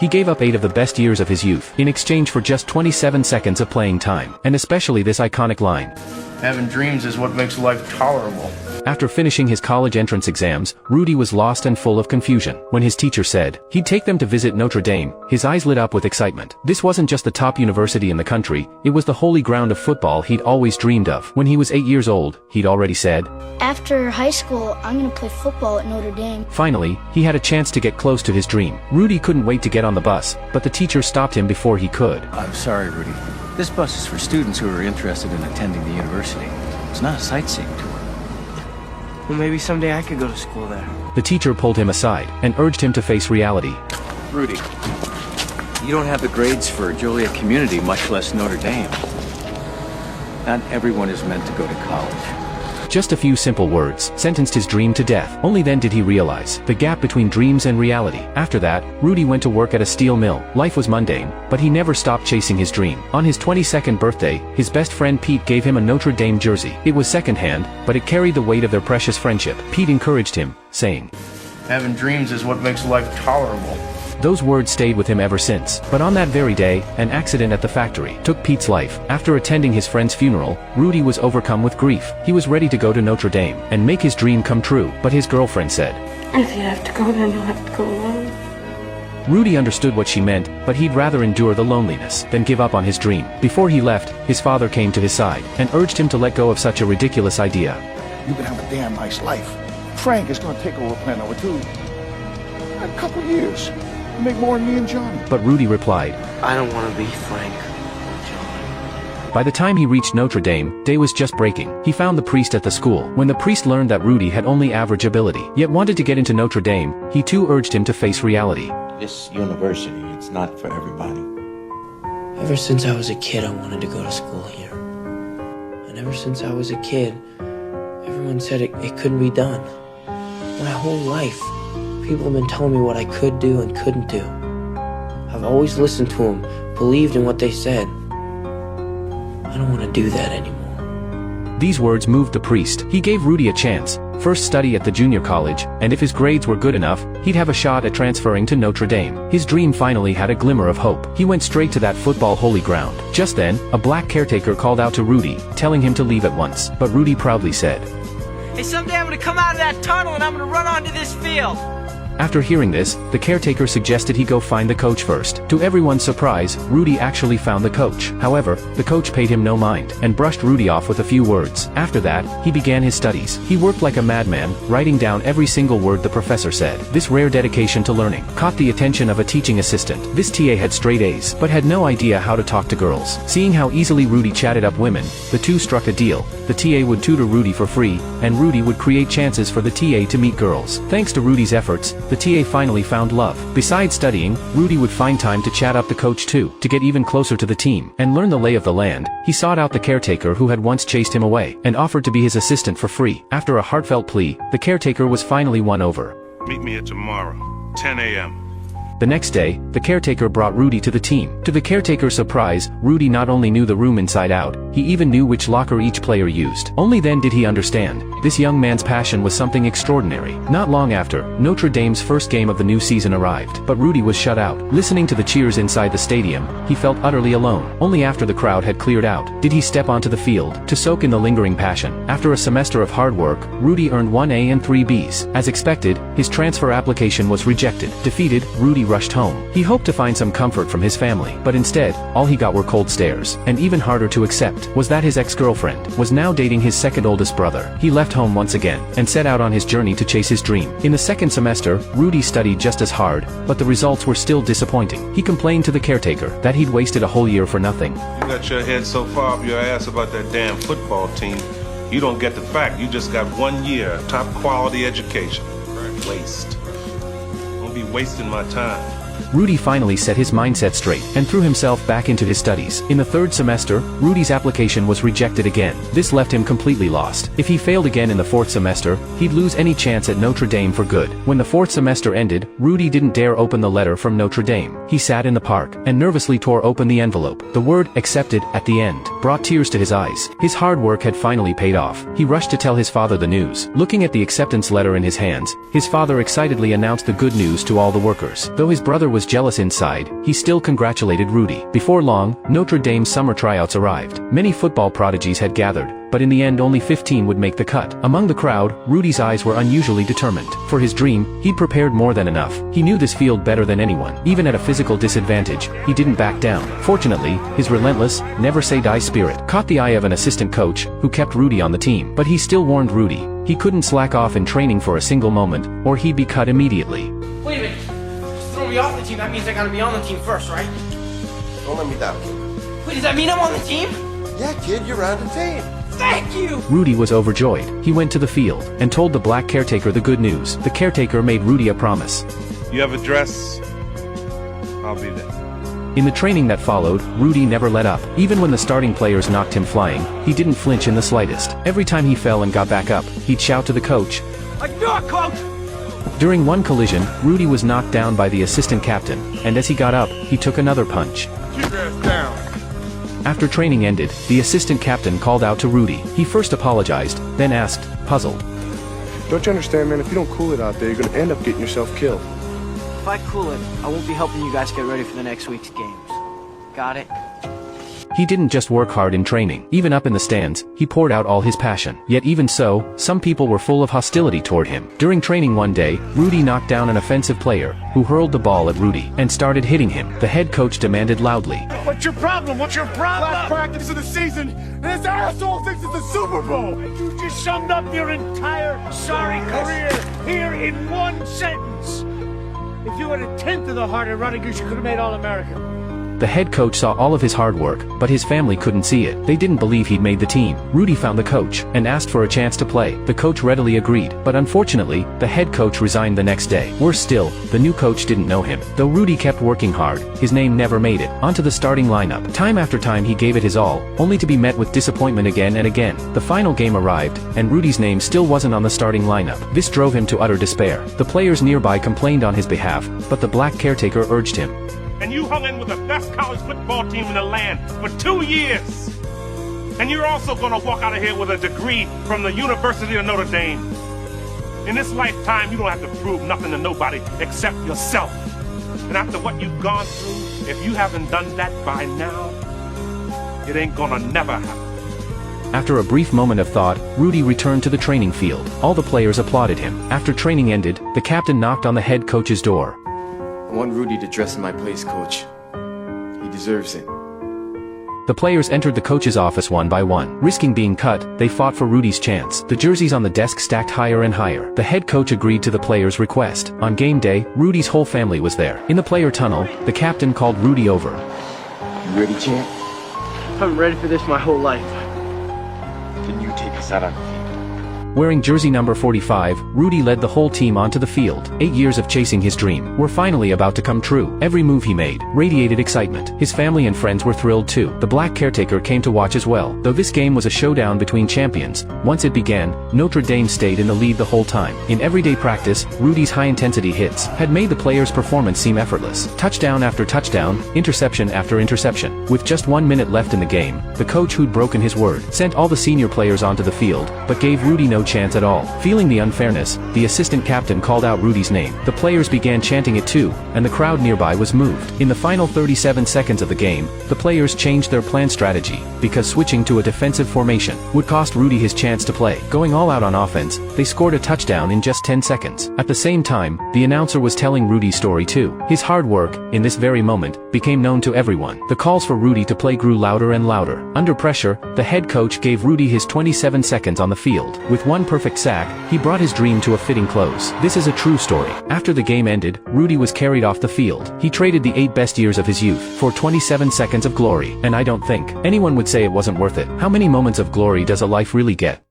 He gave up 8 of the best years of his youth in exchange for just 27 seconds of playing time, and especially this iconic line. Having dreams is what makes life tolerable. After finishing his college entrance exams, Rudy was lost and full of confusion. When his teacher said he'd take them to visit Notre Dame, his eyes lit up with excitement. This wasn't just the top university in the country, it was the holy ground of football he'd always dreamed of. When he was 8 years old, he'd already said, "After high school, I'm gonna play football at Notre Dame." Finally, he had a chance to get close to his dream. Rudy couldn't wait to get on the bus, but the teacher stopped him before he could. I'm sorry, Rudy. This bus is for students who are interested in attending the university. It's not a sightseeing tour. Well, maybe someday I could go to school there. The teacher pulled him aside and urged him to face reality. Rudy, you don't have the grades for Joliet Community, much less Notre Dame. Not everyone is meant to go to college. Just a few simple words sentenced his dream to death. Only then did he realize the gap between dreams and reality. After that, Rudy went to work at a steel mill. Life was mundane, but he never stopped chasing his dream. On his 22nd birthday, his best friend Pete gave him a Notre Dame jersey. It was secondhand, but it carried the weight of their precious friendship. Pete encouraged him, saying, Having dreams is what makes life tolerable. Those words stayed with him ever since. But on that very day, an accident at the factory took Pete's life. After attending his friend's funeral, Rudy was overcome with grief. He was ready to go to Notre Dame and make his dream come true, but his girlfriend said, "If you have to go, then you'll have to go alone." Rudy understood what she meant, but he'd rather endure the loneliness than give up on his dream. Before he left, his father came to his side and urged him to let go of such a ridiculous idea. You can have a damn nice life. Frank is going to take over Plan Number 2. In a couple years. You make more than me and Johnny. But Rudy replied, I don't want to be Frank or John. By the time he reached Notre Dame, day was just breaking. He found the priest at the school. When the priest learned that Rudy had only average ability, yet wanted to get into Notre Dame, he too urged him to face reality. This university, it's not for everybody. Ever since I was a kid, I wanted to go to school here. And ever since I was a kid, everyone said it couldn't be done. My whole life, people have been telling me what I could do and couldn't do. I've always listened to them, believed in what they said. I don't want to do that anymore. These words moved the priest. He gave Rudy a chance. First study at the junior college, and if his grades were good enough, he'd have a shot at transferring to Notre Dame. His dream finally had a glimmer of hope. He went straight to that football holy ground. Just then, a black caretaker called out to Rudy, telling him to leave at once. But Rudy proudly said, "Hey, someday I'm gonna come out of that tunnel and I'm gonna run onto this field." After hearing this, the caretaker suggested he go find the coach first. To everyone's surprise, Rudy actually found the coach. However, the coach paid him no mind, and brushed Rudy off with a few words. After that, he began his studies. He worked like a madman, writing down every single word the professor said. This rare dedication to learning caught the attention of a teaching assistant. This TA had straight A's, but had no idea how to talk to girls. Seeing how easily Rudy chatted up women, the two struck a deal. The TA would tutor Rudy for free, and Rudy would create chances for the TA to meet girls. Thanks to Rudy's efforts, the TA finally found love. Besides studying, Rudy would find time to chat up the coach too, to get even closer to the team, and learn the lay of the land. He sought out the caretaker who had once chased him away, and offered to be his assistant for free. After a heartfelt plea, the caretaker was finally won over. Meet me here tomorrow, 10 a.m. The next day, the caretaker brought Rudy to the team. To the caretaker's surprise, Rudy not only knew the room inside out, he even knew which locker each player used. Only then did he understand. This young man's passion was something extraordinary. Not long after, Notre Dame's first game of the new season arrived, but Rudy was shut out. Listening to the cheers inside the stadium, he felt utterly alone. Only after the crowd had cleared out, did he step onto the field, to soak in the lingering passion. After a semester of hard work, Rudy earned 1 A and 3 B's. As expected, his transfer application was rejected. Defeated, Rudy rushed home. He hoped to find some comfort from his family, but instead, all he got were cold stares. And even harder to accept was that his ex-girlfriend was now dating his second oldest brother. He left home once again, and set out on his journey to chase his dream. In the second semester, Rudy studied just as hard, but the results were still disappointing. He complained to the caretaker that he'd wasted a whole year for nothing. You got your head so far up your ass about that damn football team, you don't get the fact you just got 1 year of top quality education. Waste. Don't be wasting my time. Rudy finally set his mindset straight, and threw himself back into his studies. In the third semester, Rudy's application was rejected again. This left him completely lost. If he failed again in the fourth semester, he'd lose any chance at Notre Dame for good. When the fourth semester ended, Rudy didn't dare open the letter from Notre Dame. He sat in the park, and nervously tore open the envelope. The word, "accepted," at the end, brought tears to his eyes. His hard work had finally paid off. He rushed to tell his father the news. Looking at the acceptance letter in his hands, his father excitedly announced the good news to all the workers. Though his brother brother was jealous inside, he still congratulated Rudy. Before long, Notre Dame's summer tryouts arrived. Many football prodigies had gathered, but in the end only 15 would make the cut. Among the crowd, Rudy's eyes were unusually determined. For his dream, he'd prepared more than enough. He knew this field better than anyone. Even at a physical disadvantage, he didn't back down. Fortunately, his relentless, never-say-die spirit caught the eye of an assistant coach, who kept Rudy on the team. But he still warned Rudy, he couldn't slack off in training for a single moment, or he'd be cut immediately. Wait a minute. Just throw me off the team. That means I gotta be on the team first, right? Don't let me down. Wait, does that mean I'm on the team? Yeah, kid, you're on the team. Thank you! Rudy was overjoyed. He went to the field and told the black caretaker the good news. The caretaker made Rudy a promise. You have a dress? I'll be there. In the training that followed, Rudy never let up. Even when the starting players knocked him flying, he didn't flinch in the slightest. Every time he fell and got back up, he'd shout to the coach. I knew it, coach! During one collision, Rudy was knocked down by the assistant captain, and as he got up, he took another punch. Keep your ass down. After training ended, the assistant captain called out to Rudy. He first apologized, then asked, puzzled. Don't you understand, man? If you don't cool it out there, you're gonna end up getting yourself killed. If I cool it, I won't be helping you guys get ready for the next week's games. Got it? He didn't just work hard in training. Even up in the stands, he poured out all his passion. Yet even so, some people were full of hostility toward him. During training one day, Rudy knocked down an offensive player, who hurled the ball at Rudy, and started hitting him. The head coach demanded loudly. What's your problem? What's your problem? Last practice of the season, and this asshole thinks it's the Super Bowl. You just summed up your entire sorry career here in one sentence. If you had a tenth of the heart of Rodriguez, you could have made All-American. The head coach saw all of his hard work, but his family couldn't see it. They didn't believe he'd made the team. Rudy found the coach, and asked for a chance to play. The coach readily agreed, but unfortunately, the head coach resigned the next day. Worse still, the new coach didn't know him. Though Rudy kept working hard, his name never made it onto the starting lineup. Time after time he gave it his all, only to be met with disappointment again and again. The final game arrived, and Rudy's name still wasn't on the starting lineup. This drove him to utter despair. The players nearby complained on his behalf, but the black caretaker urged him. And you hung in with the best college football team in the land for 2 years. And you're also gonna walk out of here with a degree from the University of Notre Dame. In this lifetime, you don't have to prove nothing to nobody except yourself. And after what you've gone through, if you haven't done that by now, it ain't gonna never happen. After a brief moment of thought, Rudy returned to the training field. All the players applauded him. After training ended, the captain knocked on the head coach's door. I want Rudy to dress in my place, coach. He deserves it. The players entered the coach's office one by one. Risking being cut, they fought for Rudy's chance. The jerseys on the desk stacked higher and higher. The head coach agreed to the players' request. On game day, Rudy's whole family was there. In the player tunnel, the captain called Rudy over. You ready, champ? I'm ready for this my whole life. Then you take us out on the field. Wearing jersey number 45, Rudy led the whole team onto the field. 8 years of chasing his dream were finally about to come true. Every move he made radiated excitement. His family and friends were thrilled too. The black caretaker came to watch as well. Though this game was a showdown between champions, once it began, Notre Dame stayed in the lead the whole time. In everyday practice, Rudy's high-intensity hits had made the players' performance seem effortless. Touchdown after touchdown, interception after interception. With just 1 minute left in the game, the coach who'd broken his word sent all the senior players onto the field, but gave Rudy no chance at all. Feeling the unfairness, the assistant captain called out Rudy's name. The players began chanting it too, and the crowd nearby was moved. In the final 37 seconds of the game, the players changed their planned strategy, because switching to a defensive formation would cost Rudy his chance to play. Going all out on offense, they scored a touchdown in just 10 seconds. At the same time, the announcer was telling Rudy's story too. His hard work, in this very moment, became known to everyone. The calls for Rudy to play grew louder and louder. Under pressure, the head coach gave Rudy his 27 seconds on the field. With one perfect sack, he brought his dream to a fitting close. This is a true story. After the game ended, Rudy was carried off the field. He traded the 8 best years of his youth for 27 seconds of glory, and I don't think anyone would say it wasn't worth it. How many moments of glory does a life really get?